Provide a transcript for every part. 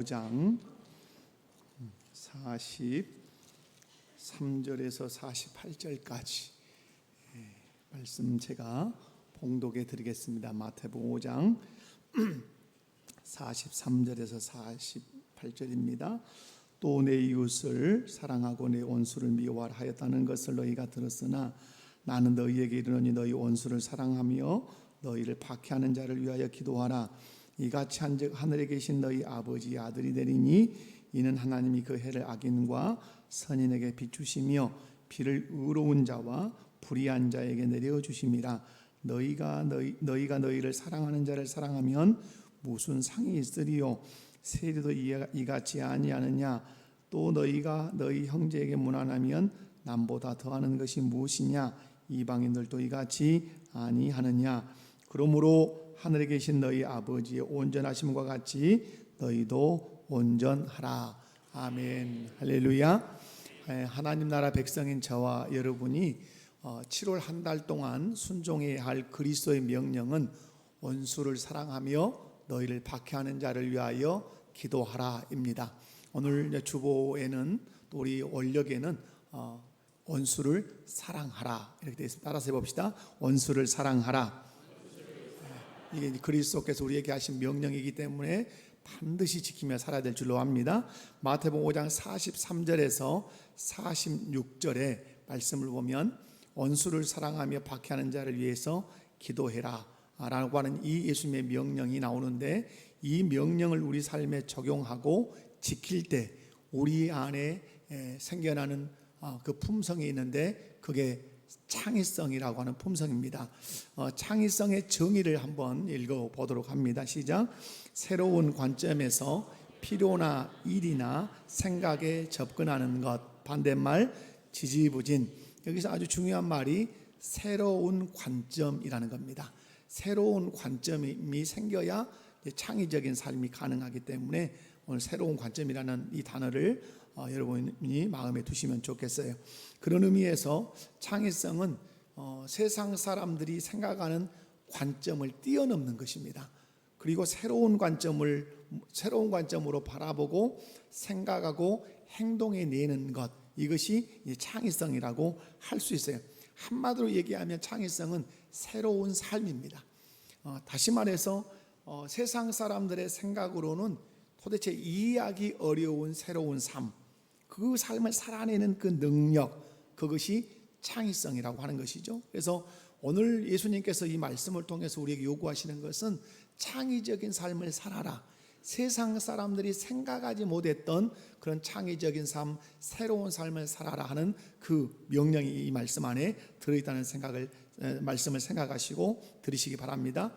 5장 43절에서 48절까지 말씀 제가 봉독해 드리겠습니다. 마태복음 5장 43절에서 48절입니다. 또 내 이웃을 사랑하고 내 원수를 미워하라 하였다는 것을 너희가 들었으나 나는 너희에게 이르노니 너희 원수를 사랑하며 너희를 박해하는 자를 위하여 기도하라. 이같이 한즉 하늘에 계신 너희 아버지의 아들이 되리니 이는 하나님이 그 해를 악인과 선인에게 비추시며 비를 의로운 자와 불의한 자에게 내려 주심이라. 너희가 너희를 사랑하는 자를 사랑하면 무슨 상이 있으리요? 세리도 이같이 아니하느냐? 또 너희가 너희 형제에게 무난하면 남보다 더하는 것이 무엇이냐? 이방인들도 이같이 아니하느냐? 그러므로 하늘에 계신 너희 아버지의 온전하심과 같이 너희도 온전하라. 아멘. 할렐루야. 하나님 나라 백성인 저와 여러분이 7월 한 달 동안 순종해야 할 그리스도의 명령은 원수를 사랑하며 너희를 박해하는 자를 위하여 기도하라입니다. 오늘 주보에는 또 우리 원력에는 원수를 사랑하라 이렇게 되어 있습니다. 따라서 해봅시다. 원수를 사랑하라. 이게 그리스도께서 우리에게 하신 명령이기 때문에 반드시 지키며 살아야 될 줄로 압니다. 마태복음 5장 43절에서 46절의 말씀을 보면 원수를 사랑하며 박해하는 자를 위해서 기도해라 라고 하는 이 예수님의 명령이 나오는데, 이 명령을 우리 삶에 적용하고 지킬 때 우리 안에 생겨나는 그 품성이 있는데 그게 창의성이라고 하는 품성입니다. 창의성의 정의를 한번 읽어보도록 합니다. 시작. 새로운 관점에서 필요나 일이나 생각에 접근하는 것, 반대말 지지부진. 여기서 아주 중요한 말이 새로운 관점이라는 겁니다. 새로운 관점이 생겨야 창의적인 삶이 가능하기 때문에 오늘 새로운 관점이라는 이 단어를 여러분이 마음에 두시면 좋겠어요. 그런 의미에서 창의성은 세상 사람들이 생각하는 관점을 뛰어넘는 것입니다. 그리고 새로운 관점으로 바라보고 생각하고 행동해내는 것, 이것이 창의성이라고 할 수 있어요. 한마디로 얘기하면 창의성은 새로운 삶입니다. 다시 말해서 세상 사람들의 생각으로는 도대체 이해하기 어려운 새로운 삶, 그 삶을 살아내는 그 능력, 그것이 창의성이라고 하는 것이죠. 그래서 오늘 예수님께서 이 말씀을 통해서 우리에게 요구하시는 것은 창의적인 삶을 살아라. 세상 사람들이 생각하지 못했던 그런 창의적인 삶, 새로운 삶을 살아라 하는 그 명령이 이 말씀 안에 들어있다는 말씀을 생각하시고 들으시기 바랍니다.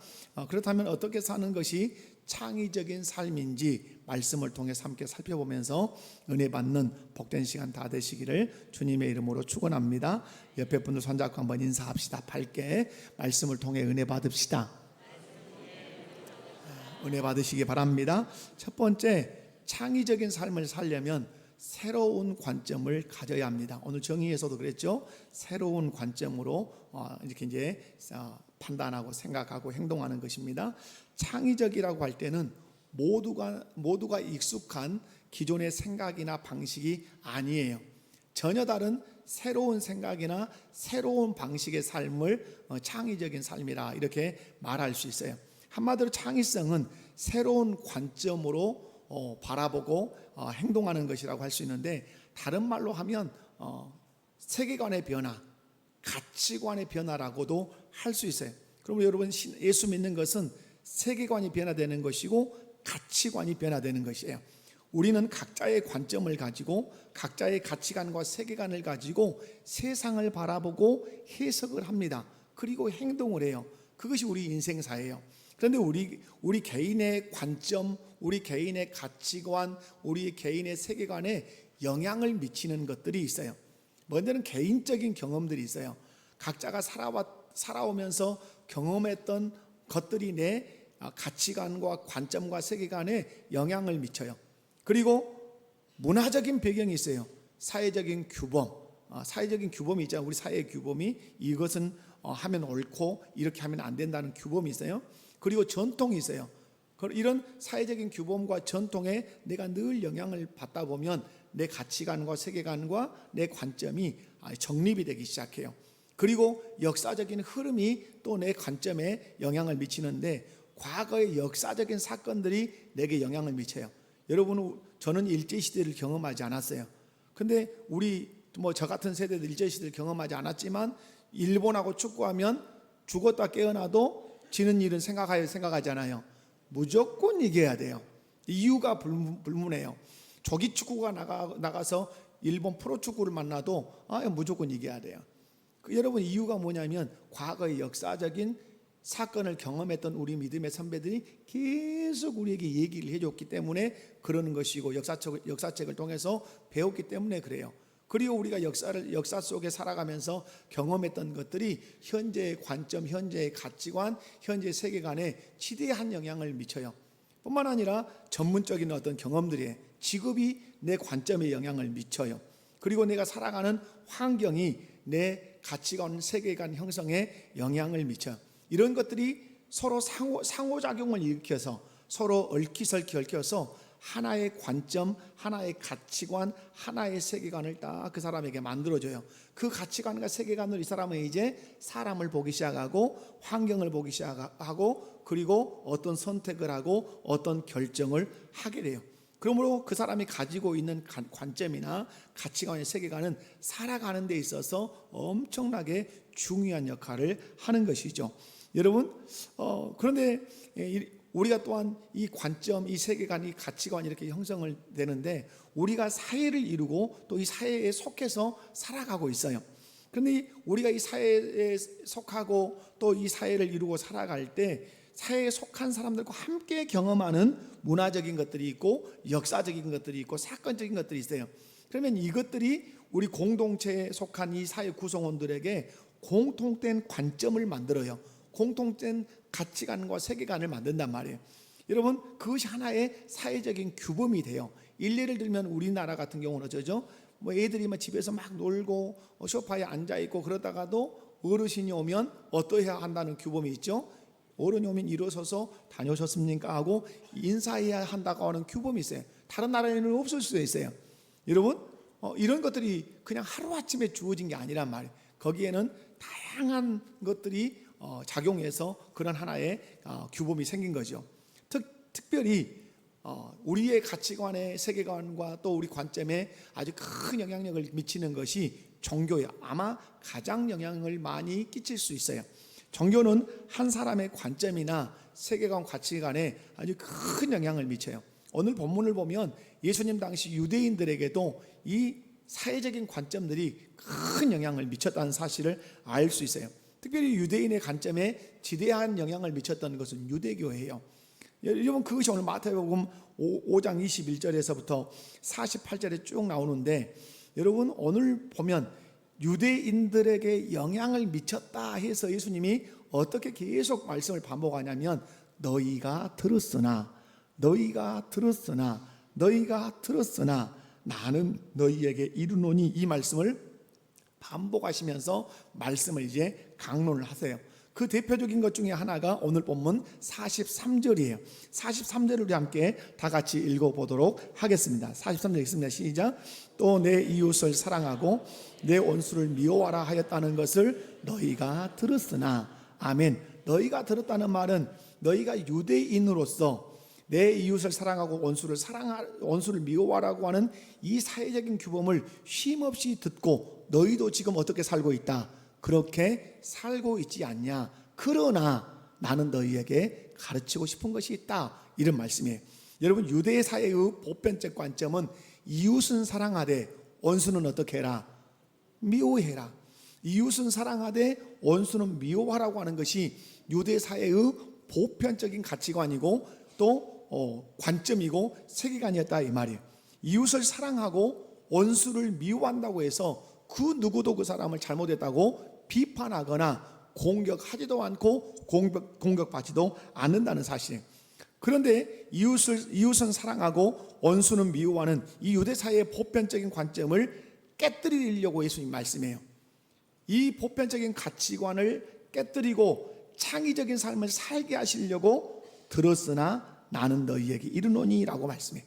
그렇다면 어떻게 사는 것이 창의적인 삶인지 말씀을 통해서 함께 살펴보면서 은혜 받는 복된 시간 다 되시기를 주님의 이름으로 축원합니다. 옆에 분들 손잡고 한번 인사합시다. 밝게 말씀을 통해 은혜 받읍시다. 은혜 받으시기 바랍니다. 첫 번째, 창의적인 삶을 살려면 새로운 관점을 가져야 합니다. 오늘 정의에서도 그랬죠. 새로운 관점으로 이렇게 이제 판단하고 생각하고 행동하는 것입니다. 창의적이라고 할 때는 모두가 익숙한 기존의 생각이나 방식이 아니에요. 전혀 다른 새로운 생각이나 새로운 방식의 삶을 창의적인 삶이라 이렇게 말할 수 있어요. 한마디로 창의성은 새로운 관점으로 바라보고 행동하는 것이라고 할 수 있는데, 다른 말로 하면 세계관의 변화, 가치관의 변화라고도 할 수 있어요. 그러면 여러분, 예수 믿는 것은 세계관이 변화되는 것이고 가치관이 변화되는 것이에요. 우리는 각자의 관점을 가지고 각자의 가치관과 세계관을 가지고 세상을 바라보고 해석을 합니다. 그리고 행동을 해요. 그것이 우리 인생사예요. 그런데 우리 개인의 관점, 우리 개인의 가치관, 우리 개인의 세계관에 영향을 미치는 것들이 있어요. 먼저는 개인적인 경험들이 있어요. 각자가 살아오면서 경험했던 것들이 내 가치관과 관점과 세계관에 영향을 미쳐요. 그리고 문화적인 배경이 있어요. 사회적인 규범이 있잖아요. 우리 사회의 규범이 이것은 하면 옳고 이렇게 하면 안 된다는 규범이 있어요. 그리고 전통이 있어요. 이런 사회적인 규범과 전통에 내가 늘 영향을 받다 보면 내 가치관과 세계관과 내 관점이 정립이 되기 시작해요. 그리고 역사적인 흐름이 또 내 관점에 영향을 미치는데, 과거의 역사적인 사건들이 내게 영향을 미쳐요. 여러분, 저는 일제시대를 경험하지 않았어요. 근데 우리 저 같은 세대들 일제시대를 경험하지 않았지만, 일본하고 축구하면 죽었다 깨어나도 지는 일은 생각하잖아요. 무조건 이겨야 돼요. 이유가 불문해요. 조기 축구가 나가서 일본 프로축구를 만나도 무조건 이겨야 돼요. 여러분, 이유가 뭐냐면 과거의 역사적인 사건을 경험했던 우리 믿음의 선배들이 계속 우리에게 얘기를 해줬기 때문에 그러는 것이고, 역사책을 통해서 배웠기 때문에 그래요. 그리고 우리가 역사 속에 살아가면서 경험했던 것들이 현재의 관점, 현재의 가치관, 현재의 세계관에 지대한 영향을 미쳐요. 뿐만 아니라 전문적인 어떤 경험들이, 직업이 내 관점에 영향을 미쳐요. 그리고 내가 살아가는 환경이 내 가치관, 세계관 형성에 영향을 미쳐요. 이런 것들이 서로 상호작용을 일으켜서 서로 얽혀서 하나의 관점, 하나의 가치관, 하나의 세계관을 딱 그 사람에게 만들어줘요. 그 가치관과 세계관으로 이 사람은 이제 사람을 보기 시작하고, 환경을 보기 시작하고, 그리고 어떤 선택을 하고 어떤 결정을 하게 돼요. 그러므로 그 사람이 가지고 있는 관점이나 가치관의 세계관은 살아가는 데 있어서 엄청나게 중요한 역할을 하는 것이죠. 여러분, 그런데 우리가 또한 이 관점, 이 세계관, 이 가치관 이렇게 형성을 되는데, 우리가 사회를 이루고 또 이 사회에 속해서 살아가고 있어요. 그런데 우리가 이 사회에 속하고 또 이 사회를 이루고 살아갈 때 사회에 속한 사람들과 함께 경험하는 문화적인 것들이 있고, 역사적인 것들이 있고, 사건적인 것들이 있어요. 그러면 이것들이 우리 공동체에 속한 이 사회 구성원들에게 공통된 관점을 만들어요. 공통된 가치관과 세계관을 만든단 말이에요. 여러분, 그것이 하나의 사회적인 규범이 돼요. 일례를 들면 우리나라 같은 경우는 어쩌죠? 애들이 집에서 막 놀고 소파에 앉아 있고 그러다가도 어르신이 오면 어떠해야 한다는 규범이 있죠. 어른이 오면 일어서서 다녀오셨습니까 하고 인사해야 한다고 하는 규범이 있어요. 다른 나라에는 없을 수도 있어요. 여러분, 이런 것들이 그냥 하루아침에 주어진 게 아니란 말이에요. 거기에는 다양한 것들이 작용해서 그런 하나의 규범이 생긴 거죠. 특별히 우리의 가치관의 세계관과 또 우리 관점에 아주 큰 영향력을 미치는 것이 종교예요. 아마 가장 영향을 많이 끼칠 수 있어요. 종교는 한 사람의 관점이나 세계관, 가치관에 아주 큰 영향을 미쳐요. 오늘 본문을 보면 예수님 당시 유대인들에게도 이 사회적인 관점들이 큰 영향을 미쳤다는 사실을 알 수 있어요. 특별히 유대인의 관점에 지대한 영향을 미쳤던 것은 유대교예요. 여러분, 그것이 오늘 마태복음 5장 21절에서부터 48절에 쭉 나오는데, 여러분, 오늘 보면 유대인들에게 영향을 미쳤다 해서 예수님이 어떻게 계속 말씀을 반복하냐면, 너희가 들었으나 나는 너희에게 이르노니, 이 말씀을 반복하시면서 말씀을 이제 강론을 하세요. 그 대표적인 것 중에 하나가 오늘 본문 43절이에요. 43절을 우리 함께 다 같이 읽어보도록 하겠습니다. 43절 읽습니다. 시작. 또 내 이웃을 사랑하고 내 원수를 미워하라 하였다는 것을 너희가 들었으나. 아멘. 너희가 들었다는 말은 너희가 유대인으로서 내 이웃을 사랑하고 원수를 미워하라고 하는 이 사회적인 규범을 쉼없이 듣고 너희도 지금 어떻게 살고 있다? 그렇게 살고 있지 않냐? 그러나 나는 너희에게 가르치고 싶은 것이 있다. 이런 말씀이에요. 여러분, 유대 사회의 보편적 관점은 이웃은 사랑하되 원수는 어떻게 해라? 미워해라. 이웃은 사랑하되 원수는 미워하라고 하는 것이 유대 사회의 보편적인 가치관이고 또 관점이고 세계관이었다, 이 말이에요. 이웃을 사랑하고 원수를 미워한다고 해서 그 누구도 그 사람을 잘못했다고 비판하거나 공격하지도 않고 공격받지도 않는다는 사실이에요. 그런데 이웃은 사랑하고 원수는 미워하는 이 유대 사회의 보편적인 관점을 깨뜨리려고 예수님 말씀해요. 이 보편적인 가치관을 깨뜨리고 창의적인 삶을 살게 하시려고 들었으나 나는 너희에게 이르노니라고 말씀해요.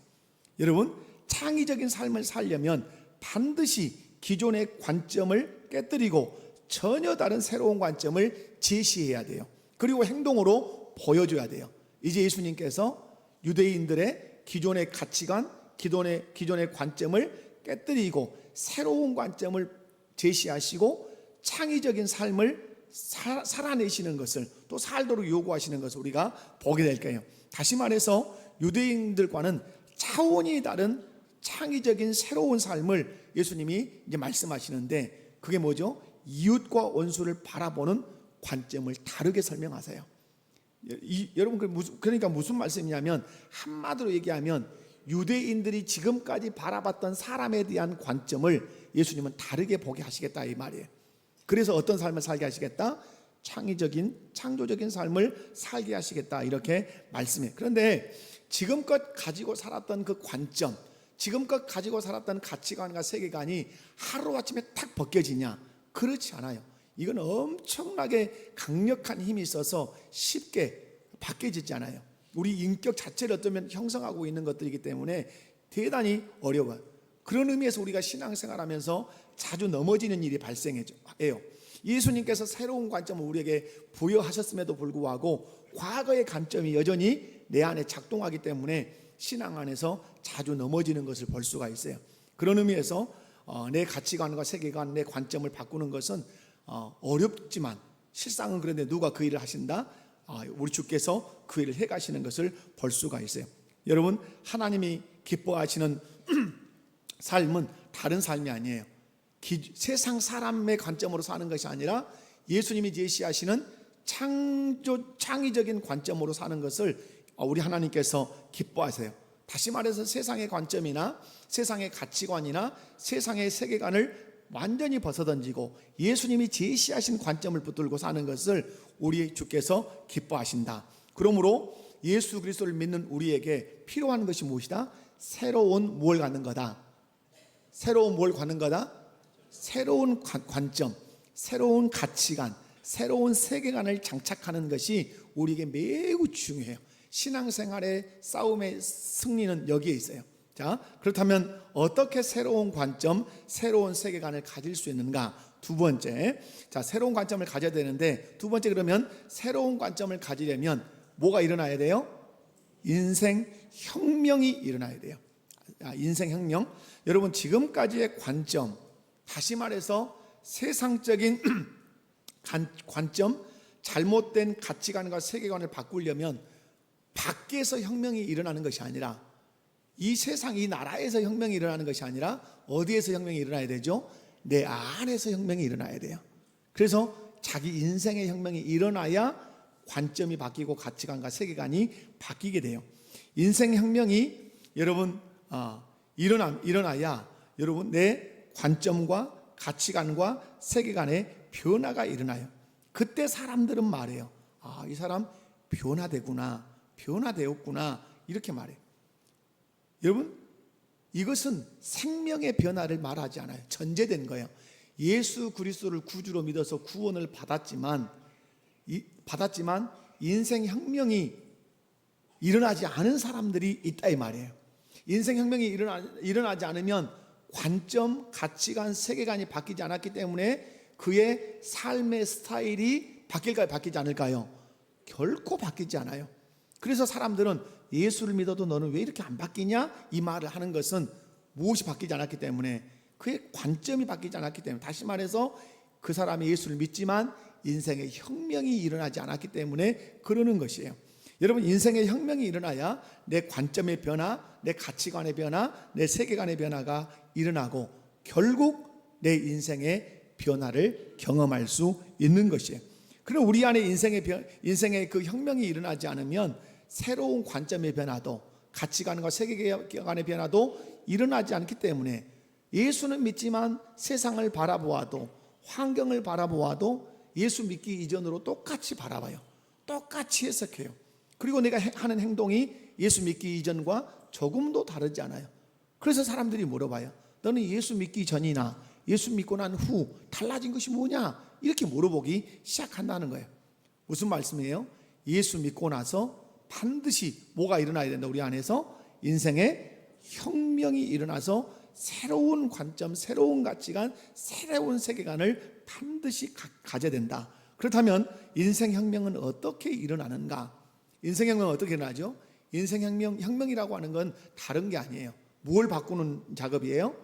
여러분, 창의적인 삶을 살려면 반드시 기존의 관점을 깨뜨리고 전혀 다른 새로운 관점을 제시해야 돼요. 그리고 행동으로 보여줘야 돼요. 이제 예수님께서 유대인들의 기존의 가치관, 기존의 관점을 깨뜨리고 새로운 관점을 제시하시고 창의적인 삶을 살아내시는 것을, 또 살도록 요구하시는 것을 우리가 보게 될 거예요. 다시 말해서 유대인들과는 차원이 다른 창의적인 새로운 삶을 예수님이 이제 말씀하시는데, 그게 뭐죠? 이웃과 원수를 바라보는 관점을 다르게 설명하세요. 여러분, 그러니까 무슨 말씀이냐면, 한마디로 얘기하면 유대인들이 지금까지 바라봤던 사람에 대한 관점을 예수님은 다르게 보게 하시겠다 이 말이에요. 그래서 어떤 삶을 살게 하시겠다? 창조적인 삶을 살게 하시겠다, 이렇게 말씀해요. 그런데 지금껏 가지고 살았던 그 관점, 지금껏 가지고 살았던 가치관과 세계관이 하루아침에 탁 벗겨지냐? 그렇지 않아요. 이건 엄청나게 강력한 힘이 있어서 쉽게 바뀌어지지 않아요. 우리 인격 자체를 어쩌면 형성하고 있는 것들이기 때문에 대단히 어려워요. 그런 의미에서 우리가 신앙생활하면서 자주 넘어지는 일이 발생해요. 예수님께서 새로운 관점을 우리에게 부여하셨음에도 불구하고 과거의 관점이 여전히 내 안에 작동하기 때문에 신앙 안에서 자주 넘어지는 것을 볼 수가 있어요. 그런 의미에서 내 가치관과 세계관, 내 관점을 바꾸는 것은 어렵지만, 실상은 그런데 누가 그 일을 하신다? 우리 주께서 그 일을 해가시는 것을 볼 수가 있어요. 여러분, 하나님이 기뻐하시는 삶은 다른 삶이 아니에요. 세상 사람의 관점으로 사는 것이 아니라 예수님이 제시하시는 창의적인 관점으로 사는 것을 우리 하나님께서 기뻐하세요. 다시 말해서 세상의 관점이나 세상의 가치관이나 세상의 세계관을 완전히 벗어던지고 예수님이 제시하신 관점을 붙들고 사는 것을 우리 주께서 기뻐하신다. 그러므로 예수 그리스도를 믿는 우리에게 필요한 것이 무엇이다? 새로운 뭘 갖는 거다? 새로운 뭘 갖는 거다? 새로운 관점, 새로운 가치관, 새로운 세계관을 장착하는 것이 우리에게 매우 중요해요. 신앙생활의 싸움의 승리는 여기에 있어요. 자, 그렇다면 어떻게 새로운 관점, 새로운 세계관을 가질 수 있는가? 두 번째, 자, 새로운 관점을 가져야 되는데, 두 번째, 그러면 새로운 관점을 가지려면 뭐가 일어나야 돼요? 인생 혁명이 일어나야 돼요. 인생 혁명. 여러분, 지금까지의 관점, 다시 말해서 세상적인 관점, 잘못된 가치관과 세계관을 바꾸려면 밖에서 혁명이 일어나는 것이 아니라, 이 세상, 이 나라에서 혁명이 일어나는 것이 아니라 어디에서 혁명이 일어나야 되죠? 내 안에서 혁명이 일어나야 돼요. 그래서 자기 인생의 혁명이 일어나야 관점이 바뀌고 가치관과 세계관이 바뀌게 돼요. 인생 혁명이 여러분 일어나야 여러분 내 관점과 가치관과 세계관의 변화가 일어나요. 그때 사람들은 말해요. 이 사람 변화되구나, 변화되었구나, 이렇게 말해요. 여러분, 이것은 생명의 변화를 말하지 않아요. 전제된 거예요. 예수 그리스도를 구주로 믿어서 구원을 받았지만 인생 혁명이 일어나지 않은 사람들이 있다 이 말이에요. 인생 혁명이 일어나지 않으면 관점, 가치관, 세계관이 바뀌지 않았기 때문에 그의 삶의 스타일이 바뀔까요? 바뀌지 않을까요? 결코 바뀌지 않아요. 그래서 사람들은 예수를 믿어도 너는 왜 이렇게 안 바뀌냐? 이 말을 하는 것은 무엇이 바뀌지 않았기 때문에, 그의 관점이 바뀌지 않았기 때문에, 다시 말해서 그 사람이 예수를 믿지만 인생의 혁명이 일어나지 않았기 때문에 그러는 것이에요. 여러분, 인생의 혁명이 일어나야 내 관점의 변화, 내 가치관의 변화, 내 세계관의 변화가 일어나고 결국 내 인생의 변화를 경험할 수 있는 것이에요. 그럼 우리 안에 인생의 그 혁명이 일어나지 않으면 새로운 관점의 변화도, 가치관과 세계관의 변화도 일어나지 않기 때문에 예수는 믿지만 세상을 바라보아도, 환경을 바라보아도 예수 믿기 이전으로 똑같이 바라봐요. 똑같이 해석해요. 그리고 내가 하는 행동이 예수 믿기 이전과 조금도 다르지 않아요. 그래서 사람들이 물어봐요. 너는 예수 믿기 전이나 예수 믿고 난 후 달라진 것이 뭐냐? 이렇게 물어보기 시작한다는 거예요. 무슨 말씀이에요? 예수 믿고 나서 반드시 뭐가 일어나야 된다. 우리 안에서 인생의 혁명이 일어나서 새로운 관점, 새로운 가치관, 새로운 세계관을 반드시 가져야 된다. 그렇다면 인생혁명은 어떻게 일어나는가? 인생혁명은 어떻게 일어나죠? 인생혁명이라고 하는 건 다른 게 아니에요. 뭘 바꾸는 작업이에요?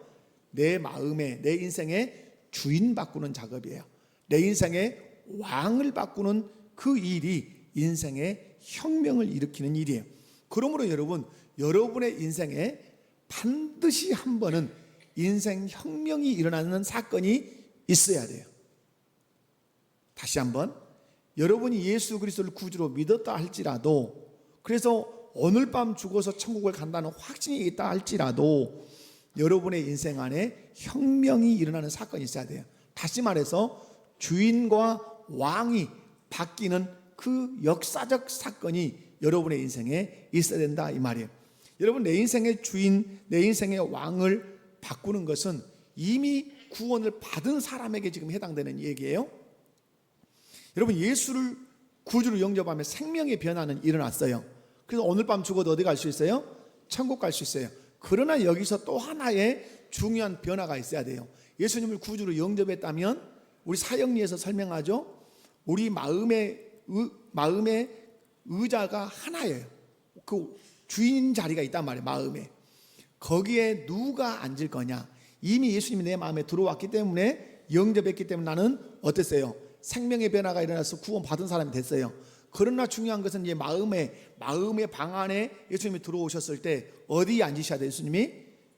내 마음에, 내 인생의 주인 바꾸는 작업이에요. 내 인생의 왕을 바꾸는 그 일이 인생의 혁명을 일으키는 일이에요. 그러므로 여러분, 여러분의 인생에 반드시 한 번은 인생 혁명이 일어나는 사건이 있어야 돼요. 다시 한번, 여러분이 예수 그리스도를 구주로 믿었다 할지라도, 그래서 오늘 밤 죽어서 천국을 간다는 확신이 있다 할지라도 여러분의 인생 안에 혁명이 일어나는 사건이 있어야 돼요. 다시 말해서 주인과 왕이 바뀌는 그 역사적 사건이 여러분의 인생에 있어야 된다 이 말이에요. 여러분, 내 인생의 주인, 내 인생의 왕을 바꾸는 것은 이미 구원을 받은 사람에게 지금 해당되는 얘기예요. 여러분, 예수를 구주로 영접하면 생명의 변화는 일어났어요. 그래서 오늘 밤 죽어도 어디 갈 수 있어요? 천국 갈 수 있어요. 그러나 여기서 또 하나의 중요한 변화가 있어야 돼요. 예수님을 구주로 영접했다면 우리 사형리에서 설명하죠. 우리 마음의 의자가 하나예요. 그 주인 자리가 있단 말이에요. 마음에. 거기에 누가 앉을 거냐? 이미 예수님이 내 마음에 들어왔기 때문에, 영접했기 때문에 나는 어땠어요? 생명의 변화가 일어나서 구원 받은 사람이 됐어요. 그러나 중요한 것은 이제 마음의 방 안에 예수님이 들어오셨을 때 어디에 앉으셔야 돼요? 예수님이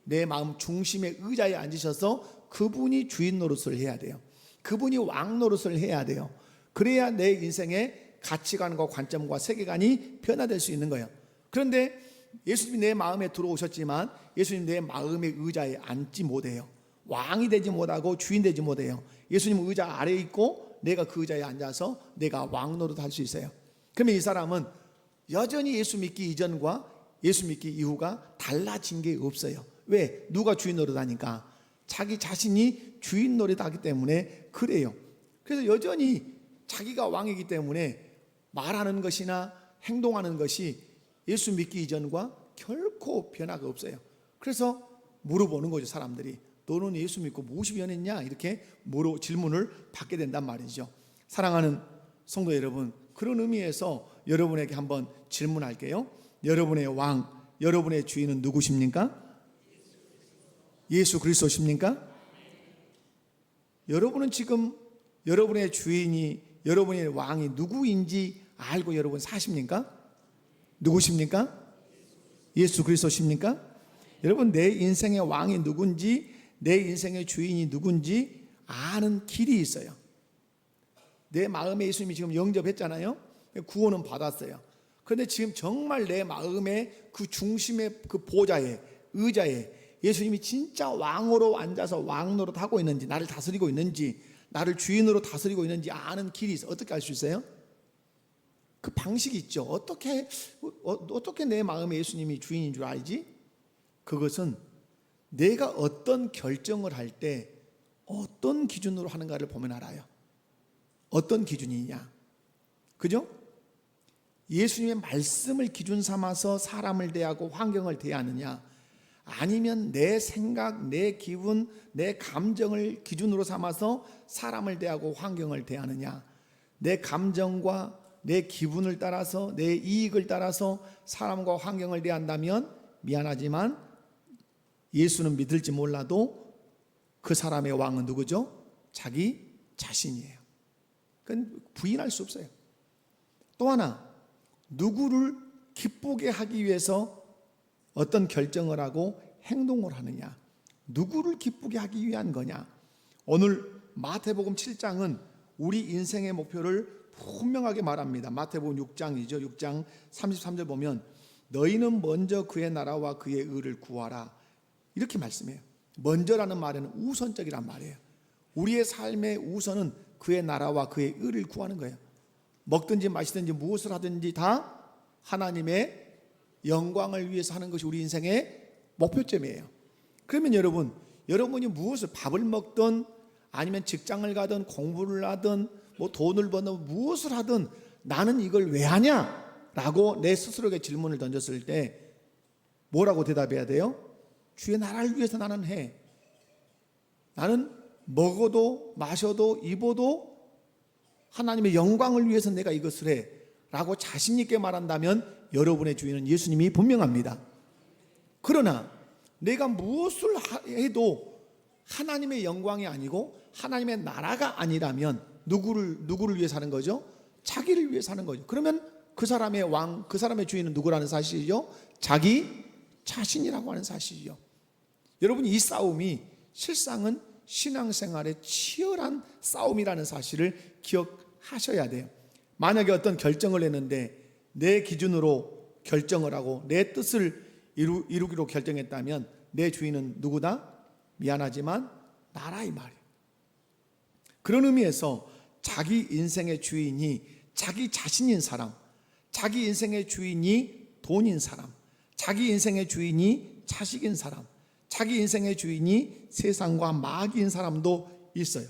내 마음 중심의 의자에 앉으셔서 그분이 주인 노릇을 해야 돼요. 그분이 왕 노릇을 해야 돼요. 그래야 내 인생의 가치관과 관점과 세계관이 변화될 수 있는 거예요. 그런데 예수님이 내 마음에 들어오셨지만 예수님 내 마음의 의자에 앉지 못해요. 왕이 되지 못하고 주인 되지 못해요. 예수님 의자 아래에 있고 내가 그 의자에 앉아서 내가 왕 노릇 할 수 있어요. 그러면 이 사람은 여전히 예수 믿기 이전과 예수 믿기 이후가 달라진 게 없어요. 왜? 누가 주인 노릇 하니까? 자기 자신이 주인 노릇 하기 때문에 그래요. 그래서 여전히 자기가 왕이기 때문에 말하는 것이나 행동하는 것이 예수 믿기 이전과 결코 변화가 없어요. 그래서 물어보는 거죠. 사람들이 너는 예수 믿고 무엇이 변했냐? 이렇게 질문을 받게 된단 말이죠. 사랑하는 성도 여러분, 그런 의미에서 여러분에게 한번 질문할게요. 여러분의 왕, 여러분의 주인은 누구십니까? 예수 그리스도십니까? 여러분은 지금 여러분의 주인이, 여러분의 왕이 누구인지 알고 여러분 사십니까? 누구십니까? 예수 그리스도십니까? 여러분, 내 인생의 왕이 누군지, 내 인생의 주인이 누군지 아는 길이 있어요. 내 마음에 예수님이 지금 영접했잖아요. 구원은 받았어요. 그런데 지금 정말 내 마음의 그 중심의 그 보좌에, 의자에 예수님이 진짜 왕으로 앉아서 왕 노릇 하고 있는지, 나를 다스리고 있는지, 나를 주인으로 다스리고 있는지 아는 길이 있어요. 어떻게 알 수 있어요? 그 방식이 있죠. 어떻게 내 마음에 예수님이 주인인 줄 알지? 그것은 내가 어떤 결정을 할 때 어떤 기준으로 하는가를 보면 알아요. 어떤 기준이냐? 그죠? 예수님의 말씀을 기준 삼아서 사람을 대하고 환경을 대하느냐, 아니면 내 생각, 내 기분, 내 감정을 기준으로 삼아서 사람을 대하고 환경을 대하느냐, 내 감정과 내 기분을 따라서, 내 이익을 따라서 사람과 환경을 대한다면 미안하지만 예수는 믿을지 몰라도 그 사람의 왕은 누구죠? 자기 자신이에요. 그건 부인할 수 없어요. 또 하나, 누구를 기쁘게 하기 위해서 어떤 결정을 하고 행동을 하느냐, 누구를 기쁘게 하기 위한 거냐. 오늘 마태복음 7장은 우리 인생의 목표를 분명하게 말합니다. 마태복음 6장이죠. 6장 33절 보면 너희는 먼저 그의 나라와 그의 의를 구하라, 이렇게 말씀해요. 먼저라는 말에는 우선적이란 말이에요. 우리의 삶의 우선은 그의 나라와 그의 의를 구하는 거예요. 먹든지 마시든지 무엇을 하든지 다 하나님의 영광을 위해서 하는 것이 우리 인생의 목표점이에요. 그러면 여러분이 무엇을, 밥을 먹든 아니면 직장을 가든 공부를 하든 뭐 돈을 버든 무엇을 하든 나는 이걸 왜 하냐? 라고 내 스스로에게 질문을 던졌을 때 뭐라고 대답해야 돼요? 주의 나라를 위해서 나는 해. 나는 먹어도 마셔도 입어도 하나님의 영광을 위해서 내가 이것을 해 라고 자신 있게 말한다면 여러분의 주인은 예수님이 분명합니다. 그러나 내가 무엇을 해도 하나님의 영광이 아니고 하나님의 나라가 아니라면 누구를 위해 사는 거죠? 자기를 위해 사는 거죠. 그러면 그 사람의 왕, 그 사람의 주인은 누구라는 사실이죠? 자기 자신이라고 하는 사실이죠. 여러분, 이 싸움이 실상은 신앙생활의 치열한 싸움이라는 사실을 기억하셔야 돼요. 만약에 어떤 결정을 했는데 내 기준으로 결정을 하고 내 뜻을 이루기로 결정했다면 내 주인은 누구다? 미안하지만 나라, 이 말이에요. 그런 의미에서 자기 인생의 주인이 자기 자신인 사람, 자기 인생의 주인이 돈인 사람, 자기 인생의 주인이 자식인 사람, 자기 인생의 주인이 세상과 마귀인 사람도 있어요.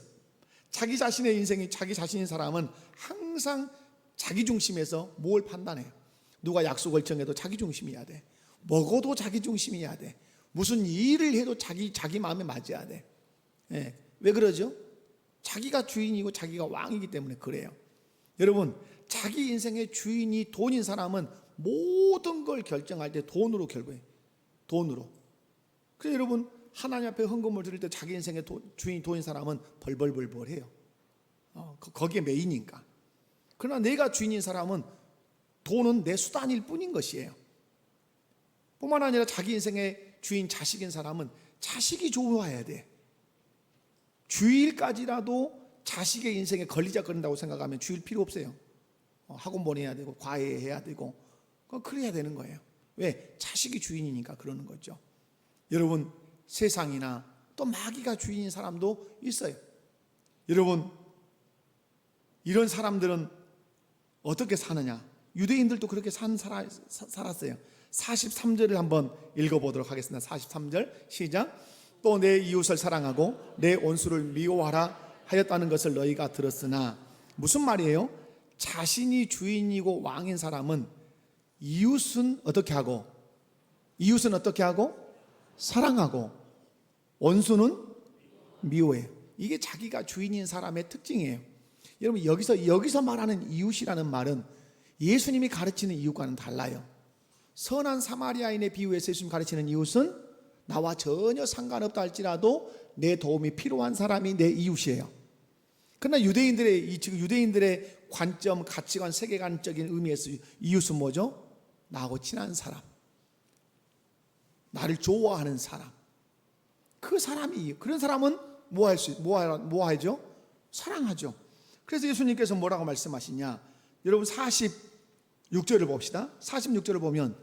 자기 자신의 인생이 자기 자신인 사람은 항상 자기 중심에서 뭘 판단해요? 누가 약속을 정해도 자기 중심이어야 돼. 먹어도 자기 중심이어야 돼. 무슨 일을 해도 자기 마음에 맞아야 돼. 예. 왜 그러죠? 자기가 주인이고 자기가 왕이기 때문에 그래요. 여러분, 자기 인생의 주인이 돈인 사람은 모든 걸 결정할 때 돈으로 결정해요. 돈으로. 그래서 여러분, 하나님 앞에 헌금을 드릴 때 자기 인생의 주인이 돈인 사람은 벌벌벌벌 해요. 거기에 메인이니까. 그러나 내가 주인인 사람은 돈은 내 수단일 뿐인 것이에요. 뿐만 아니라 자기 인생의 주인 자식인 사람은 자식이 좋아야 돼. 주일까지라도 자식의 인생에 걸리적거린다고 생각하면 주일 필요 없어요. 학원 보내야 되고 과외해야 되고 그래야 되는 거예요. 왜? 자식이 주인이니까 그러는 거죠. 여러분, 세상이나 또 마귀가 주인인 사람도 있어요. 여러분, 이런 사람들은 어떻게 사느냐? 유대인들도 그렇게 살았어요. 43절을 한번 읽어보도록 하겠습니다. 43절 시작. 또 내 이웃을 사랑하고 내 원수를 미워하라 하였다는 것을 너희가 들었으나, 무슨 말이에요? 자신이 주인이고 왕인 사람은 이웃은 어떻게 하고 사랑하고 원수는 미워해요. 이게 자기가 주인인 사람의 특징이에요. 여러분, 여기서 말하는 이웃이라는 말은 예수님이 가르치는 이웃과는 달라요. 선한 사마리아인의 비유에서 예수님이 가르치는 이웃은 나와 전혀 상관없다 할지라도 내 도움이 필요한 사람이 내 이웃이에요. 그러나 유대인들의 관점, 가치관, 세계관적인 의미에서 이웃은 뭐죠? 나하고 친한 사람, 나를 좋아하는 사람. 그 사람이, 그런 사람은 뭐 하죠? 사랑하죠. 그래서 예수님께서 뭐라고 말씀하시냐? 여러분, 46절을 봅시다. 46절을 보면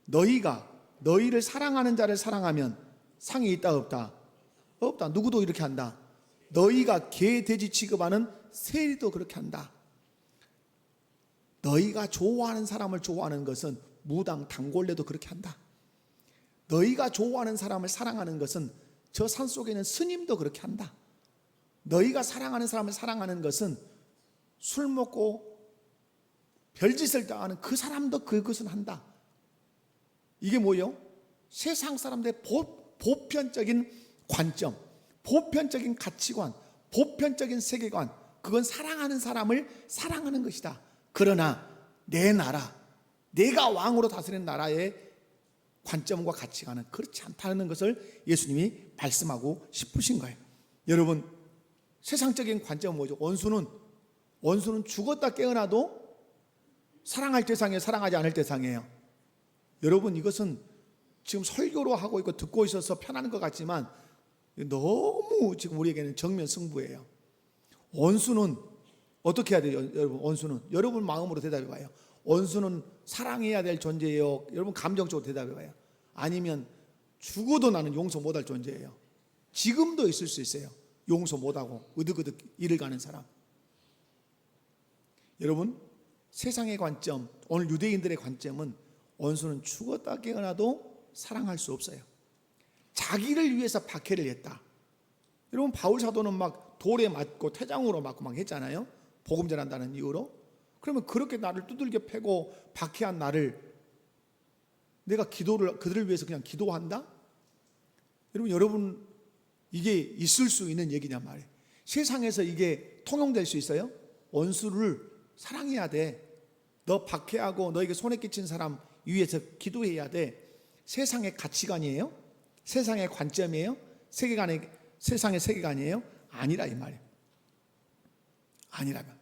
너희가 너희를 사랑하는 자를 사랑하면 상이 있다 없다? 없다. 누구도 이렇게 한다. 너희가 개, 돼지 취급하는 세리도 그렇게 한다. 너희가 좋아하는 사람을 좋아하는 것은 무당, 단골레도 그렇게 한다. 너희가 좋아하는 사람을 사랑하는 것은 저 산속에 있는 스님도 그렇게 한다. 너희가 사랑하는 사람을 사랑하는 것은 술 먹고 별짓을 당하는 그 사람도 그것은 한다. 이게 뭐예요? 세상 사람들의 보편적인 관점, 보편적인 가치관, 보편적인 세계관, 그건 사랑하는 사람을 사랑하는 것이다. 그러나 내 나라, 내가 왕으로 다스리는 나라의 관점과 가치관은 그렇지 않다는 것을 예수님이 말씀하고 싶으신 거예요. 여러분, 세상적인 관점은 뭐죠? 원수는 죽었다 깨어나도 사랑할 대상이에요, 사랑하지 않을 대상이에요. 여러분, 이것은 지금 설교로 하고 있고 듣고 있어서 편한 것 같지만 너무 지금 우리에게는 정면 승부예요. 원수는 어떻게 해야 돼요? 여러분, 원수는 여러분 마음으로 대답해 봐요. 원수는 사랑해야 될 존재예요? 여러분 감정적으로 대답해 봐요. 아니면 죽어도 나는 용서 못할 존재예요? 지금도 있을 수 있어요. 용서 못하고 으득으득 일을 가는 사람. 여러분, 세상의 관점, 오늘 유대인들의 관점은 원수는 죽었다 깨어나도 사랑할 수 없어요. 자기를 위해서 박해를 했다. 여러분, 바울 사도는 막 돌에 맞고 태장으로 맞고 막 했잖아요. 복음 전한다는 이유로. 그러면 그렇게 나를 두들겨 패고 박해한 나를 내가 그들을 위해서 그냥 기도한다? 여러분 이게 있을 수 있는 얘기냐 말이에요. 세상에서 이게 통용될 수 있어요? 원수를 사랑해야 돼. 너 박해하고 너에게 손해 끼친 사람 위해서 기도해야 돼. 세상의 가치관이에요? 세상의 관점이에요? 세상의 세계관이에요? 아니라 이 말이에요. 아니라면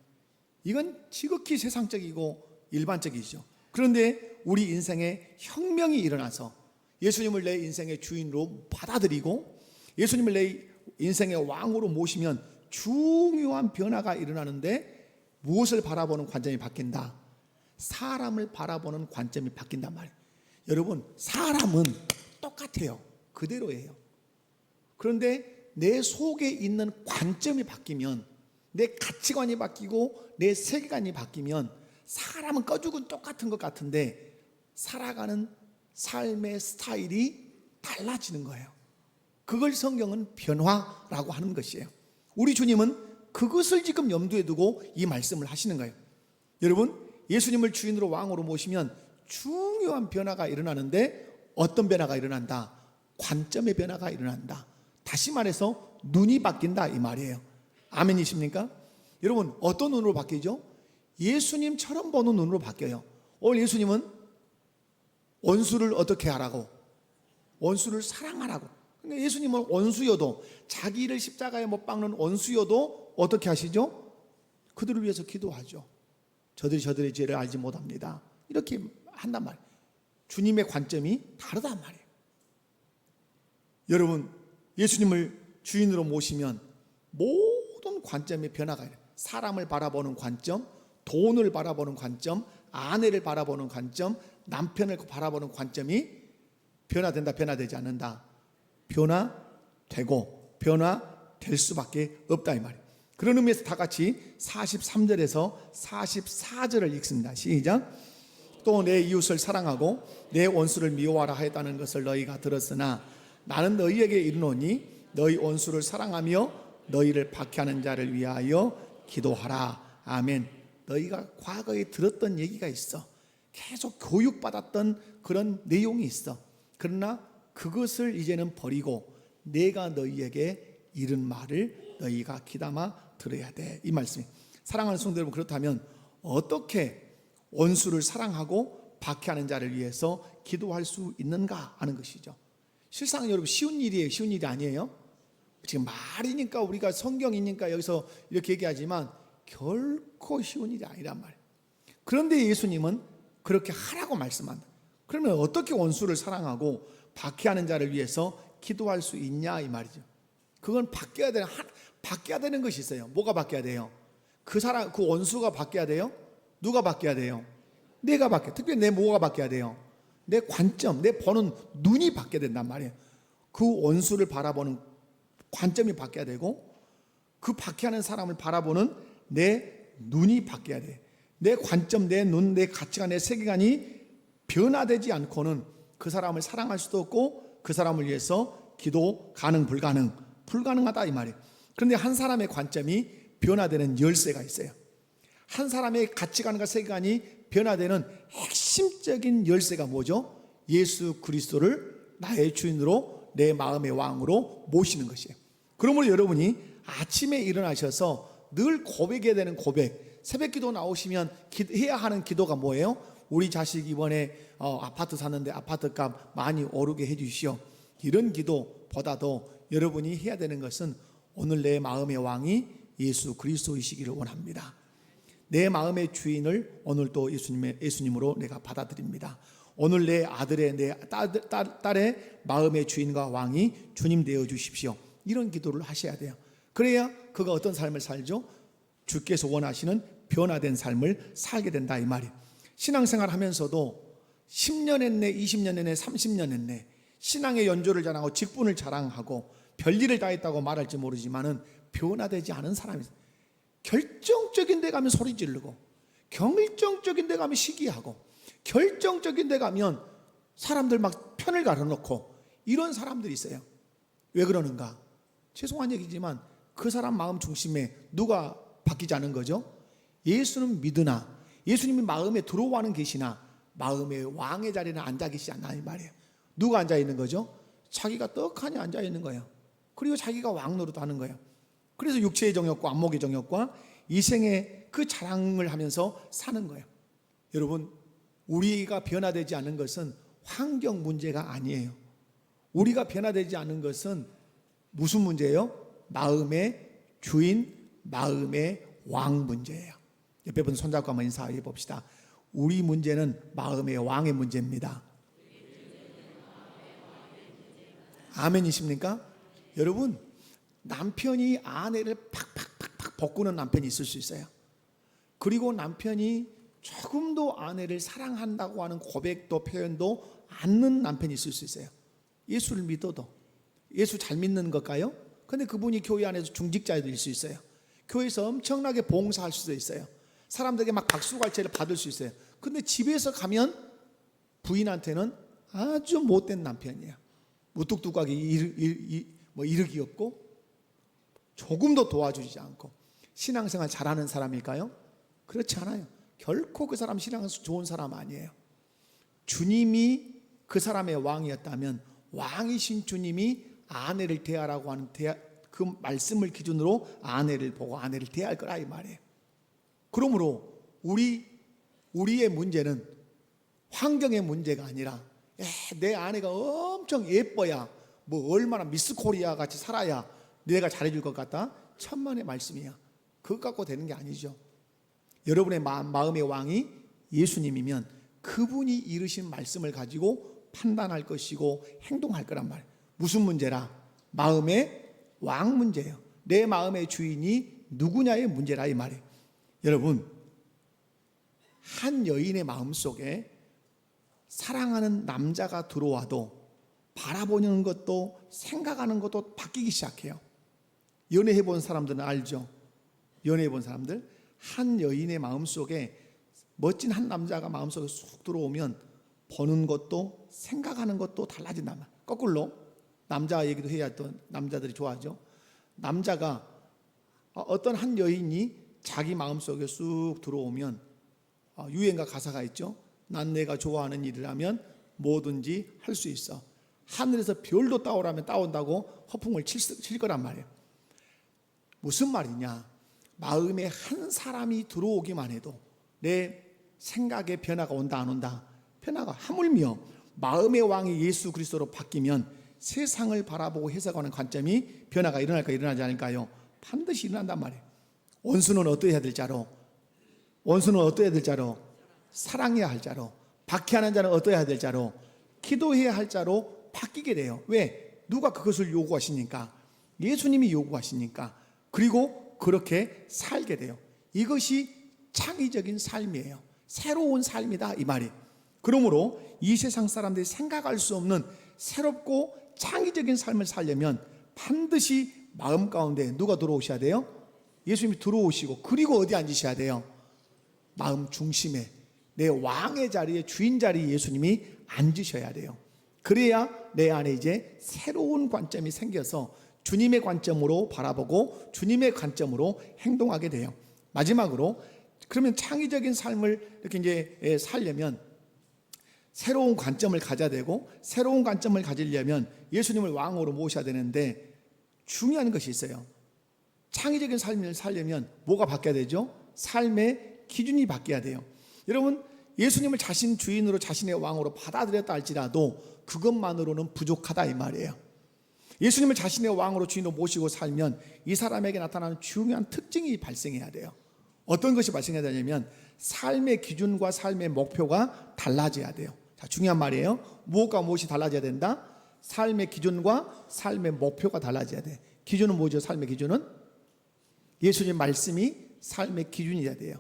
이건 지극히 세상적이고 일반적이죠. 그런데 우리 인생에 혁명이 일어나서 예수님을 내 인생의 주인으로 받아들이고 예수님을 내 인생의 왕으로 모시면 중요한 변화가 일어나는데 무엇을 바라보는 관점이 바뀐다? 사람을 바라보는 관점이 바뀐단 말이에요. 여러분, 사람은 똑같아요. 그대로예요. 그런데 내 속에 있는 관점이 바뀌면, 내 가치관이 바뀌고 내 세계관이 바뀌면 사람은 꺼죽은 똑같은 것 같은데 살아가는 삶의 스타일이 달라지는 거예요. 그걸 성경은 변화라고 하는 것이에요. 우리 주님은 그것을 지금 염두에 두고 이 말씀을 하시는 거예요. 여러분, 예수님을 주인으로 왕으로 모시면 중요한 변화가 일어나는데 어떤 변화가 일어난다? 관점의 변화가 일어난다. 다시 말해서 눈이 바뀐다 이 말이에요. 아멘이십니까? 여러분, 어떤 눈으로 바뀌죠? 예수님처럼 보는 눈으로 바뀌어요. 오늘 예수님은 원수를 어떻게 하라고? 원수를 사랑하라고. 근데 예수님은 원수여도, 자기를 십자가에 못 박는 원수여도 어떻게 하시죠? 그들을 위해서 기도하죠. 저들의 죄를 알지 못합니다. 이렇게 한단 말이에요. 주님의 관점이 다르단 말이에요. 여러분, 예수님을 주인으로 모시면 모든 관점의 변화가 있어요. 사람을 바라보는 관점, 돈을 바라보는 관점, 아내를 바라보는 관점, 남편을 바라보는 관점이 변화된다, 변화되지 않는다. 변화되고 변화될 수밖에 없다 이 말이에요. 그런 의미에서 다 같이 43절에서 44절을 읽습니다. 시작. 또 내 이웃을 사랑하고 내 원수를 미워하라 하였다는 것을 너희가 들었으나 나는 너희에게 이르노니 너희 원수를 사랑하며 너희를 박해하는 자를 위하여 기도하라. 아멘. 너희가 과거에 들었던 얘기가 있어. 계속 교육받았던 그런 내용이 있어. 그러나 그것을 이제는 버리고 내가 너희에게 이른 말을 너희가 귀담아 들어야 돼. 이 말씀이. 사랑하는 성도 여러분, 그렇다면 어떻게 원수를 사랑하고 박해하는 자를 위해서 기도할 수 있는가 하는 것이죠. 실상 여러분 쉬운 일이에요. 쉬운 일이 아니에요. 지금 말이니까 우리가 성경이니까 여기서 이렇게 얘기하지만 결코 쉬운 일이 아니란 말이에요. 그런데 예수님은 그렇게 하라고 말씀한다. 그러면 어떻게 원수를 사랑하고 박해하는 자를 위해서 기도할 수 있냐 이 말이죠. 그건 바뀌어야 되는 것이 있어요. 뭐가 바뀌어야 돼요? 그 원수가 바뀌어야 돼요? 누가 바뀌어야 돼요? 내가 바뀌어야 돼요. 특별히 내 뭐가 바뀌어야 돼요? 내 관점, 내 보는 눈이 바뀌어야 된단 말이에요. 그 원수를 바라보는 관점이 바뀌어야 되고 그 박해하는 사람을 바라보는 내 눈이 바뀌어야 돼. 내 관점, 내 눈, 내 가치관, 내 세계관이 변화되지 않고는 그 사람을 사랑할 수도 없고 그 사람을 위해서 기도 불가능하다 이 말이에요. 그런데 한 사람의 관점이 변화되는 열쇠가 있어요. 한 사람의 가치관과 세계관이 변화되는 핵심적인 열쇠가 뭐죠? 예수 그리스도를 나의 주인으로 내 마음의 왕으로 모시는 것이에요. 그러므로 여러분이 아침에 일어나셔서 늘 고백해야 되는 고백, 새벽기도 나오시면 해야 하는 기도가 뭐예요? 우리 자식 이번에 아파트 샀는데 아파트값 많이 오르게 해주시오. 이런 기도보다도 여러분이 해야 되는 것은 오늘 내 마음의 왕이 예수 그리스도이시기를 원합니다. 내 마음의 주인을 오늘 또 예수님으로 내가 받아들입니다. 오늘 내 아들의 내 딸의 마음의 주인과 왕이 주님 되어 주십시오. 이런 기도를 하셔야 돼요. 그래야 그가 어떤 삶을 살죠? 주께서 원하시는 변화된 삶을 살게 된다 이 말이에요. 신앙생활 하면서도 10년 했네, 20년 했네, 30년 했네, 신앙의 연조를 자랑하고 직분을 자랑하고 별일을 다 했다고 말할지 모르지만은 변화되지 않은 사람이 있어요. 결정적인 데 가면 소리 지르고, 결정적인 데 가면 시기하고, 결정적인 데 가면 사람들 막 편을 가려놓고 이런 사람들이 있어요. 왜 그러는가? 죄송한 얘기지만 그 사람 마음 중심에 누가 바뀌지 않은 거죠? 예수는 믿으나 예수님이 마음에 들어와는 계시나 마음의 왕의 자리는 앉아 계시지 않나 이 말이에요. 누가 앉아 있는 거죠? 자기가 떡하니 앉아 있는 거예요. 그리고 자기가 왕 노릇하는 거예요. 그래서 육체의 정욕과 안목의 정욕과 이생의 그 자랑을 하면서 사는 거예요. 여러분, 우리가 변화되지 않는 것은 환경 문제가 아니에요. 우리가 변화되지 않는 것은 무슨 문제예요? 마음의 주인, 마음의 왕 문제예요. 옆에 분 손잡고 한번 인사해 봅시다. 우리 문제는 마음의 왕의 문제입니다. 아멘이십니까? 여러분, 남편이 아내를 팍팍팍팍 볶는 남편이 있을 수 있어요. 그리고 남편이 조금도 아내를 사랑한다고 하는 고백도 표현도 않는 남편이 있을 수 있어요. 예수를 믿어도. 예수 잘 믿는 걸까요? 근데 그분이 교회 안에서 중직자일 수 있어요. 교회에서 엄청나게 봉사할 수도 있어요. 사람들에게 막 박수갈채를 받을 수 있어요. 근데 집에서 가면 부인한테는 아주 못된 남편이에요. 무뚝뚝하게 이르기 없고 조금도 도와주지 않고. 신앙생활 잘하는 사람일까요? 그렇지 않아요. 결코 그 사람 신앙에서 좋은 사람 아니에요. 주님이 그 사람의 왕이었다면 왕이신 주님이 아내를 대하라고 하는 그 말씀을 기준으로 아내를 보고 아내를 대할 거라 이 말이에요. 그러므로 우리의 문제는 환경의 문제가 아니라 내 아내가 엄청 예뻐야 뭐 얼마나 미스 코리아 같이 살아야 내가 잘해줄 것 같다? 천만의 말씀이야. 그것 갖고 되는 게 아니죠. 여러분의 마음의 왕이 예수님이면 그분이 이르신 말씀을 가지고 판단할 것이고 행동할 거란 말이에요. 무슨 문제라? 마음의 왕 문제예요. 내 마음의 주인이 누구냐의 문제라 이 말이에요. 여러분, 한 여인의 마음속에 사랑하는 남자가 들어와도 바라보는 것도 생각하는 것도 바뀌기 시작해요. 연애해 본 사람들은 알죠. 연애해 본 사람들, 한 여인의 마음속에 멋진 한 남자가 마음속에 쑥 들어오면 보는 것도 생각하는 것도 달라진단 말이에요. 거꾸로 남자 얘기도 해야 또 남자들이 좋아하죠. 남자가 어떤 한 여인이 자기 마음속에 쑥 들어오면 유행가 가사가 있죠. 난 내가 좋아하는 일을 하면 뭐든지 할 수 있어. 하늘에서 별도 따오라면 따온다고 허풍을 칠 거란 말이에요. 무슨 말이냐? 마음에 한 사람이 들어오기만 해도 내 생각에 변화가 온다 안 온다? 변화가 하물며 마음의 왕이 예수 그리스도로 바뀌면 세상을 바라보고 해석하는 관점이 변화가 일어날까 일어나지 않을까요? 반드시 일어난단 말이에요. 원수는 어떠해야 될 자로? 원수는 어떠해야 될 자로? 사랑해야 할 자로. 박해하는 자는 어떠해야 될 자로? 기도해야 할 자로 바뀌게 돼요. 왜? 누가 그것을 요구하시니까? 예수님이 요구하시니까. 그리고 그렇게 살게 돼요. 이것이 창의적인 삶이에요. 새로운 삶이다 이 말이. 그러므로 이 세상 사람들이 생각할 수 없는 새롭고 창의적인 삶을 살려면 반드시 마음 가운데 누가 들어오셔야 돼요? 예수님이 들어오시고, 그리고 어디 앉으셔야 돼요? 마음 중심에 내 왕의 자리에, 주인 자리에 예수님이 앉으셔야 돼요. 그래야 내 안에 이제 새로운 관점이 생겨서 주님의 관점으로 바라보고 주님의 관점으로 행동하게 돼요. 마지막으로, 그러면 창의적인 삶을 이렇게 이제 살려면 새로운 관점을 가져야 되고, 새로운 관점을 가지려면 예수님을 왕으로 모셔야 되는데 중요한 것이 있어요. 창의적인 삶을 살려면 뭐가 바뀌어야 되죠? 삶의 기준이 바뀌어야 돼요. 여러분, 예수님을 자신 주인으로, 자신의 왕으로 받아들였다 할지라도 그것만으로는 부족하다 이 말이에요. 예수님을 자신의 왕으로, 주인으로 모시고 살면 이 사람에게 나타나는 중요한 특징이 발생해야 돼요. 어떤 것이 발생해야 되냐면 삶의 기준과 삶의 목표가 달라져야 돼요. 자, 중요한 말이에요. 무엇과 무엇이 달라져야 된다? 삶의 기준과 삶의 목표가 달라져야 돼. 기준은 뭐죠? 삶의 기준은 예수님 말씀이 삶의 기준이어야 돼요.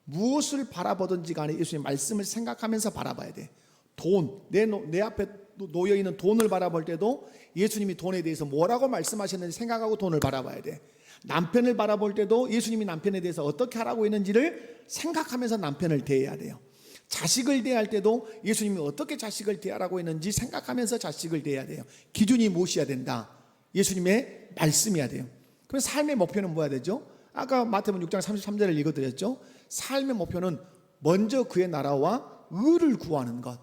무엇을 바라보든지 간에 예수님 말씀을 생각하면서 바라봐야 돼. 돈, 내 앞에 놓여있는 돈을 바라볼 때도 예수님이 돈에 대해서 뭐라고 말씀하셨는지 생각하고 돈을 바라봐야 돼. 남편을 바라볼 때도 예수님이 남편에 대해서 어떻게 하라고 했는지를 생각하면서 남편을 대해야 돼요. 자식을 대할 때도 예수님이 어떻게 자식을 대하라고 했는지 생각하면서 자식을 대해야 돼요. 기준이 무엇이어야 된다? 예수님의 말씀이어야 돼요. 그럼 삶의 목표는 뭐야 되죠? 아까 마태복음 6장 33절을 읽어드렸죠. 삶의 목표는 먼저 그의 나라와 의를 구하는 것,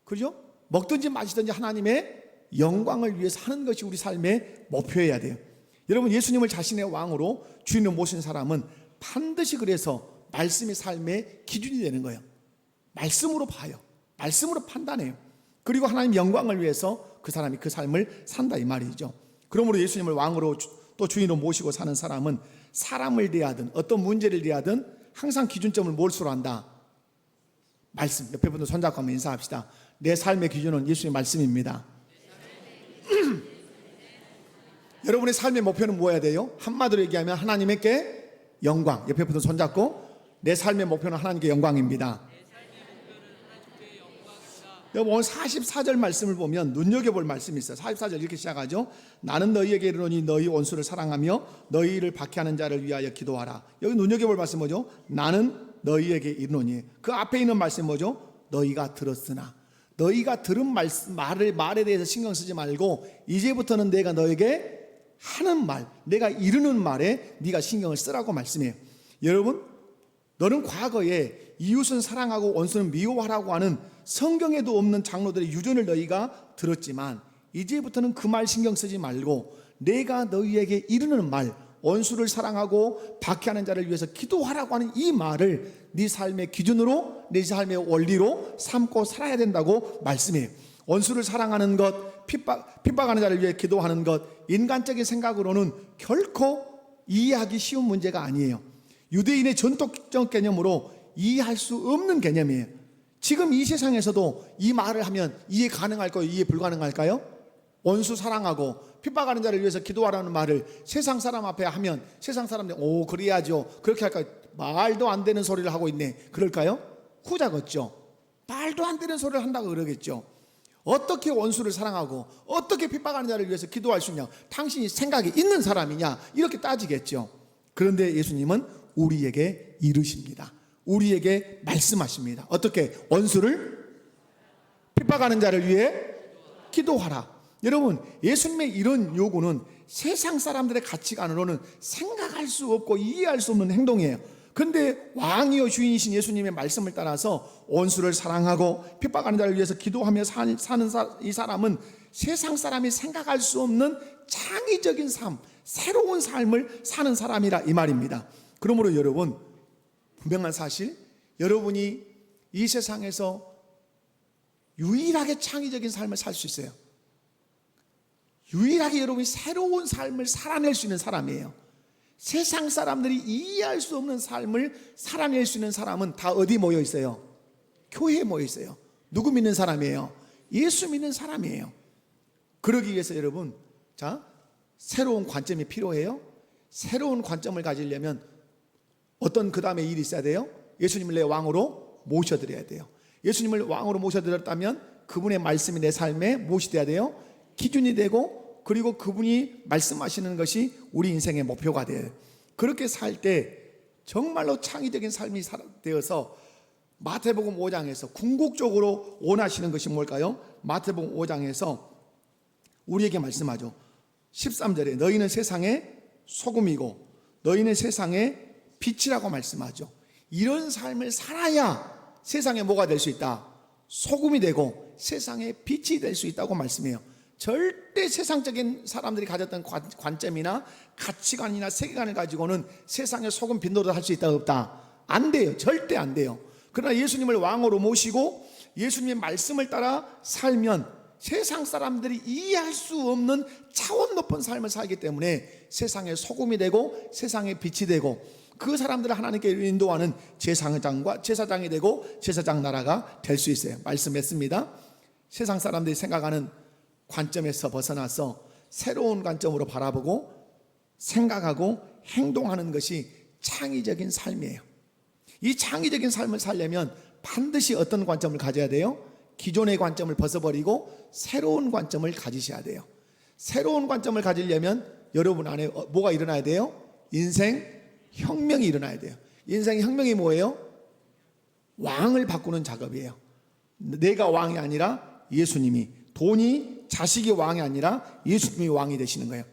그죠? 먹든지 마시든지 하나님의 영광을 위해서 하는 것이 우리 삶의 목표여야 돼요. 여러분, 예수님을 자신의 왕으로 주인으로 모신 사람은 반드시 그래서 말씀이 삶의 기준이 되는 거예요. 말씀으로 봐요. 말씀으로 판단해요. 그리고 하나님 영광을 위해서 그 사람이 그 삶을 산다 이 말이죠. 그러므로 예수님을 왕으로 또 주인으로 모시고 사는 사람은 사람을 대하든 어떤 문제를 대하든 항상 기준점을 뭘수로 한다? 말씀. 옆에 분들 손잡고 한번 인사합시다. 내 삶의 기준은 예수님의 말씀입니다. 여러분의 삶의 목표는 뭐여야 돼요? 한마디로 얘기하면 하나님께 영광. 옆에 분들 손잡고 내 삶의 목표는 하나님께 영광입니다. 여러분, 오늘 44절 말씀을 보면 눈여겨볼 말씀이 있어요. 44절 이렇게 시작하죠. 나는 너희에게 이르노니 너희 원수를 사랑하며 너희를 박해하는 자를 위하여 기도하라. 여기 눈여겨볼 말씀 뭐죠? 나는 너희에게 이르노니. 그 앞에 있는 말씀 뭐죠? 너희가 들었으나. 너희가 들은 말에 대해서 신경 쓰지 말고 이제부터는 내가 너에게 하는 말, 내가 이르는 말에 네가 신경을 쓰라고 말씀해요. 여러분, 너는 과거에 이웃은 사랑하고 원수는 미워하라고 하는 성경에도 없는 장로들의 유전을 너희가 들었지만 이제부터는 그 말 신경 쓰지 말고 내가 너희에게 이르는 말, 원수를 사랑하고 박해하는 자를 위해서 기도하라고 하는 이 말을 네 삶의 기준으로, 네 삶의 원리로 삼고 살아야 된다고 말씀해요. 원수를 사랑하는 것, 핍박하는 자를 위해 기도하는 것, 인간적인 생각으로는 결코 이해하기 쉬운 문제가 아니에요. 유대인의 전통적 개념으로 이해할 수 없는 개념이에요. 지금 이 세상에서도 이 말을 하면 이해 가능할까요? 이해 불가능할까요? 원수 사랑하고 핍박하는 자를 위해서 기도하라는 말을 세상 사람 앞에 하면 세상 사람들 오 그래야죠, 그렇게 할까요? 말도 안 되는 소리를 하고 있네, 그럴까요? 후자겠죠. 말도 안 되는 소리를 한다고 그러겠죠. 어떻게 원수를 사랑하고 어떻게 핍박하는 자를 위해서 기도할 수 있냐, 당신이 생각이 있는 사람이냐, 이렇게 따지겠죠. 그런데 예수님은 우리에게 이르십니다. 우리에게 말씀하십니다. 어떻게? 원수를 핍박하는 자를 위해 기도하라. 여러분, 예수님의 이런 요구는 세상 사람들의 가치관으로는 생각할 수 없고 이해할 수 없는 행동이에요. 그런데 왕이요 주인이신 예수님의 말씀을 따라서 원수를 사랑하고 핍박하는 자를 위해서 기도하며 사는 이 사람은 세상 사람이 생각할 수 없는 창의적인 삶, 새로운 삶을 사는 사람이라 이 말입니다. 그러므로 여러분, 분명한 사실, 여러분이 이 세상에서 유일하게 창의적인 삶을 살 수 있어요. 유일하게 여러분이 새로운 삶을 살아낼 수 있는 사람이에요. 세상 사람들이 이해할 수 없는 삶을 살아낼 수 있는 사람은 다 어디 모여 있어요? 교회에 모여 있어요. 누구 믿는 사람이에요? 예수 믿는 사람이에요. 그러기 위해서 여러분, 자, 새로운 관점이 필요해요. 새로운 관점을 가지려면 어떤 그 다음에 일이 있어야 돼요? 예수님을 내 왕으로 모셔드려야 돼요. 예수님을 왕으로 모셔드렸다면 그분의 말씀이 내 삶에 무엇이 돼야 돼요? 기준이 되고, 그리고 그분이 말씀하시는 것이 우리 인생의 목표가 돼요. 그렇게 살 때 정말로 창의적인 삶이 되어서 마태복음 5장에서 궁극적으로 원하시는 것이 뭘까요? 마태복음 5장에서 우리에게 말씀하죠. 13절에 너희는 세상의 소금이고 너희는 세상의 빛이라고 말씀하죠. 이런 삶을 살아야 세상에 뭐가 될 수 있다? 소금이 되고 세상의 빛이 될 수 있다고 말씀해요. 절대 세상적인 사람들이 가졌던 관점이나 가치관이나 세계관을 가지고는 세상의 소금 빈도를 할 수 있다 없다? 안 돼요. 절대 안 돼요. 그러나 예수님을 왕으로 모시고 예수님의 말씀을 따라 살면 세상 사람들이 이해할 수 없는 차원 높은 삶을 살기 때문에 세상의 소금이 되고 세상의 빛이 되고 그 사람들을 하나님께 인도하는 제사장이 되고 제사장 나라가 될 수 있어요. 말씀했습니다. 세상 사람들이 생각하는 관점에서 벗어나서 새로운 관점으로 바라보고 생각하고 행동하는 것이 창의적인 삶이에요. 이 창의적인 삶을 살려면 반드시 어떤 관점을 가져야 돼요? 기존의 관점을 벗어버리고 새로운 관점을 가지셔야 돼요. 새로운 관점을 가지려면 여러분 안에 뭐가 일어나야 돼요? 인생 혁명이 일어나야 돼요. 인생 혁명이 뭐예요? 왕을 바꾸는 작업이에요. 내가 왕이 아니라 예수님이, 돈이 자식이 왕이 아니라 예수님이 왕이 되시는 거예요.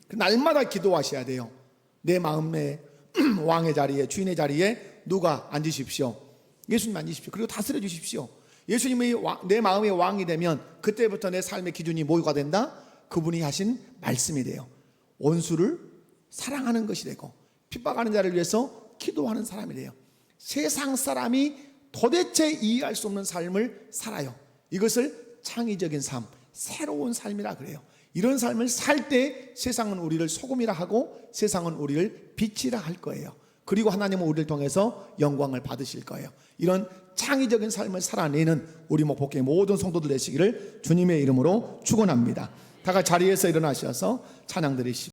날마다 기도하셔야 돼요. 내 마음에 왕의 자리에, 주인의 자리에 누가 앉으십시오? 예수님 만지십시오. 그리고 다스려 주십시오. 예수님이 내 마음의 왕이 되면 그때부터 내 삶의 기준이 뭐가 된다? 그분이 하신 말씀이 돼요. 원수를 사랑하는 것이 되고 핍박하는 자를 위해서 기도하는 사람이 돼요. 세상 사람이 도대체 이해할 수 없는 삶을 살아요. 이것을 창의적인 삶, 새로운 삶이라 그래요. 이런 삶을 살 때 세상은 우리를 소금이라 하고 세상은 우리를 빛이라 할 거예요. 그리고 하나님은 우리를 통해서 영광을 받으실 거예요. 이런 창의적인 삶을 살아내는 우리 목포교회 모든 성도들 되시기를 주님의 이름으로 축원합니다. 다 같이 자리에서 일어나셔서 찬양 드리십시오.